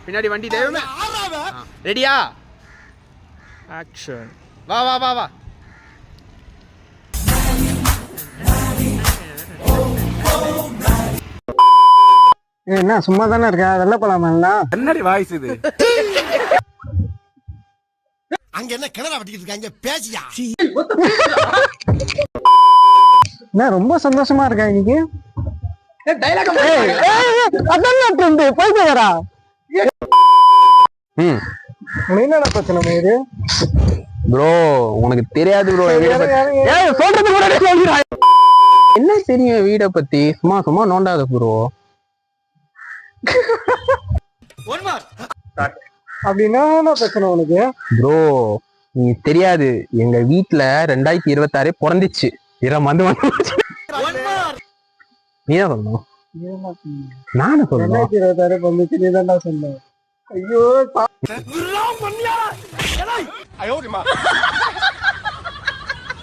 பின்னாடி வண்டி தெய்வமே. ரெடியா? ஆக்ஷன். வா வா வா வா. என்ன சும்மா தானே இருக்கா? வெளில போலாமா? என்னடி வாய்ஸ் இது? அங்க என்ன கிணறு வெட்டிக்கிட்டு இருக்காங்க, பேசியா? என்ன ரொம்ப சந்தோஷமா இருக்கா இன்னைக்கு? போயிட்டு வரா. என்னடா பிரச்சனை மயிறு? ப்ரோ உனக்கு தெரியாது ப்ரோ. சொல்றது கூட சொல்லிடுறா. என்ன தெரியும் வீட பத்தி? சும்மா சும்மா நோண்டாத ப்ரோ. அப்படின்னா பிரச்சனை உனக்கு? ப்ரோ நீ தெரியாது, எங்க வீட்டுல 2026 பிறந்துச்சு. வந்து நீதான் சொல்லணும். நானும் சொல்லணும். 2026 வந்துச்சு, நீ தான்டா சொன்ன. ஐயோ